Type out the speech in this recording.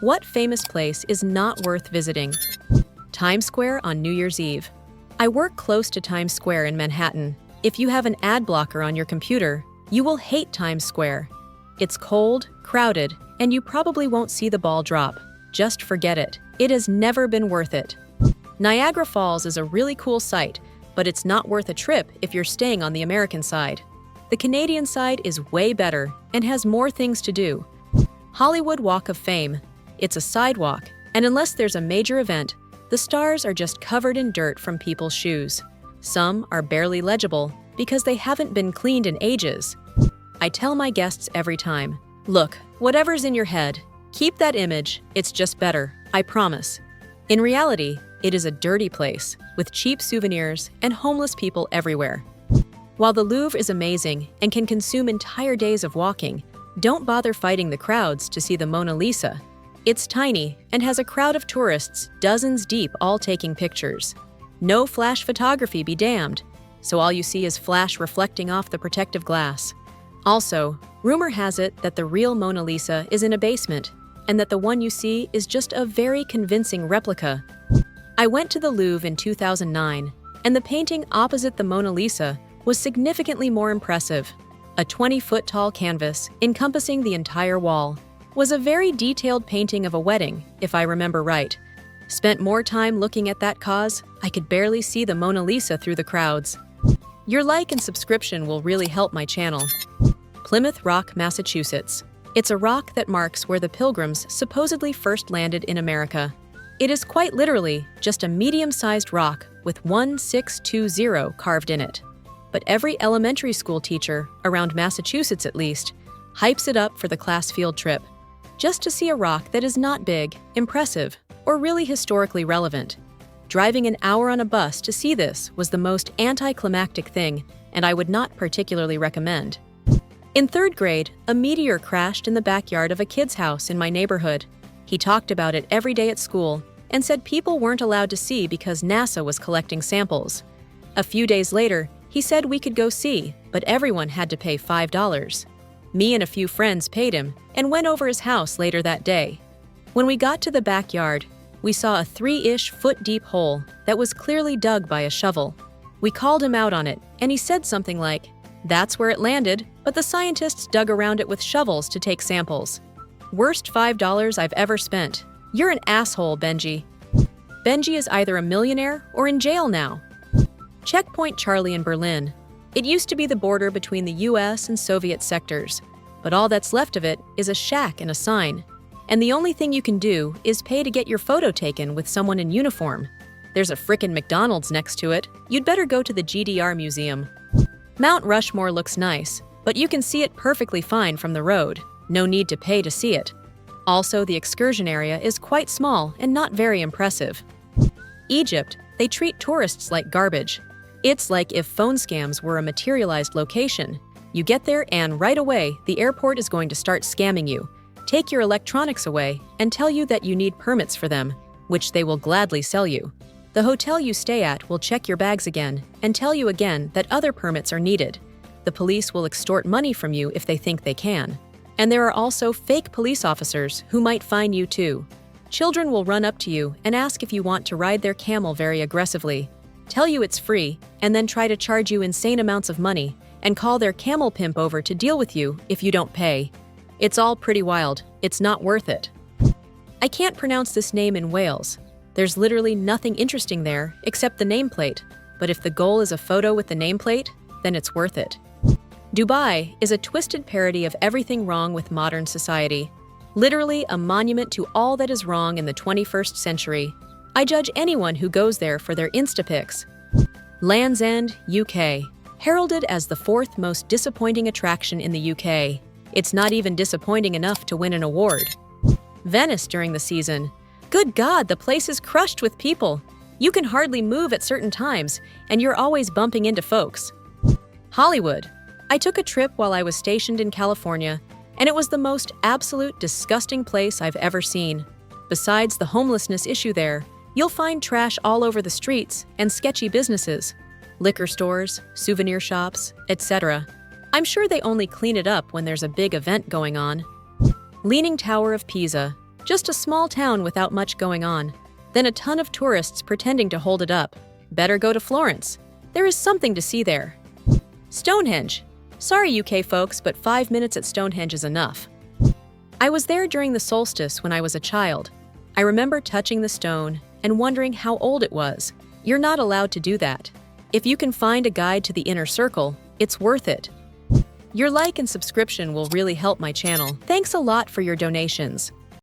What famous place is not worth visiting? Times Square on New Year's Eve. I work close to Times Square in Manhattan. If you have an ad blocker on your computer, you will hate Times Square. It's cold, crowded, and you probably won't see the ball drop. Just forget it. It has never been worth it. Niagara Falls is a really cool sight, but it's not worth a trip if you're staying on the American side. The Canadian side is way better and has more things to do. Hollywood Walk of Fame. It's a sidewalk, and unless there's a major event, the stars are just covered in dirt from people's shoes. Some are barely legible because they haven't been cleaned in ages. I tell my guests every time, look, whatever's in your head, keep that image, it's just better, I promise. In reality, it is a dirty place, with cheap souvenirs and homeless people everywhere. While the Louvre is amazing and can consume entire days of walking, don't bother fighting the crowds to see the Mona Lisa. It's tiny and has a crowd of tourists, dozens deep, all taking pictures. No flash photography be damned, so all you see is flash reflecting off the protective glass. Also, rumor has it that the real Mona Lisa is in a basement, and that the one you see is just a very convincing replica. I went to the Louvre in 2009, and the painting opposite the Mona Lisa was significantly more impressive. A 20-foot-tall canvas, encompassing the entire wall, was a very detailed painting of a wedding, if I remember right. Spent more time looking at that cause, I could barely see the Mona Lisa through the crowds. Your like and subscription will really help my channel. Plymouth Rock, Massachusetts. It's a rock that marks where the Pilgrims supposedly first landed in America. It is quite literally just a medium-sized rock with 1620 carved in it. But every elementary school teacher, around Massachusetts at least, hypes it up for the class field trip, just to see a rock that is not big, impressive, or really historically relevant. Driving an hour on a bus to see this was the most anticlimactic thing, and I would not particularly recommend. In third grade, a meteor crashed in the backyard of a kid's house in my neighborhood. He talked about it every day at school and said people weren't allowed to see because NASA was collecting samples. A few days later, he said we could go see, but everyone had to pay $5. Me and a few friends paid him and went over his house later that day. When we got to the backyard, we saw a 3-ish foot deep hole that was clearly dug by a shovel. We called him out on it, and he said something like, "That's where it landed, but the scientists dug around it with shovels to take samples." Worst $5 I've ever spent. You're an asshole, Benji. Benji is either a millionaire or in jail now. Checkpoint Charlie in Berlin. It used to be the border between the US and Soviet sectors, but all that's left of it is a shack and a sign. And the only thing you can do is pay to get your photo taken with someone in uniform. There's a frickin' McDonald's next to it. You'd better go to the GDR Museum. Mount Rushmore looks nice, but you can see it perfectly fine from the road. No need to pay to see it. Also, the excursion area is quite small and not very impressive. Egypt, they treat tourists like garbage. It's like if phone scams were a materialized location. You get there and right away, the airport is going to start scamming you, take your electronics away, and tell you that you need permits for them, which they will gladly sell you. The hotel you stay at will check your bags again and tell you again that other permits are needed. The police will extort money from you if they think they can. And there are also fake police officers who might fine you too. Children will run up to you and ask if you want to ride their camel very aggressively, tell you it's free, and then try to charge you insane amounts of money and call their camel pimp over to deal with you if you don't pay. It's all pretty wild. It's not worth it. I can't pronounce this name in Wales. There's literally nothing interesting there except the nameplate, but if the goal is a photo with the nameplate, then it's worth it. Dubai is a twisted parody of everything wrong with modern society. Literally a monument to all that is wrong in the 21st century. I judge anyone who goes there for their Instapics. Land's End, UK. Heralded as the 4th most disappointing attraction in the UK. It's not even disappointing enough to win an award. Venice during the season. Good God, the place is crushed with people. You can hardly move at certain times, and you're always bumping into folks. Hollywood. I took a trip while I was stationed in California, and it was the most absolute disgusting place I've ever seen. Besides the homelessness issue there, you'll find trash all over the streets and sketchy businesses. Liquor stores, souvenir shops, etc. I'm sure they only clean it up when there's a big event going on. Leaning Tower of Pisa. Just a small town without much going on. Then a ton of tourists pretending to hold it up. Better go to Florence. There is something to see there. Stonehenge. Sorry, UK folks, but 5 minutes at Stonehenge is enough. I was there during the solstice when I was a child. I remember touching the stone and wondering how old it was. You're not allowed to do that. If you can find a guide to the inner circle, it's worth it. Your like and subscription will really help my channel. Thanks a lot for your donations.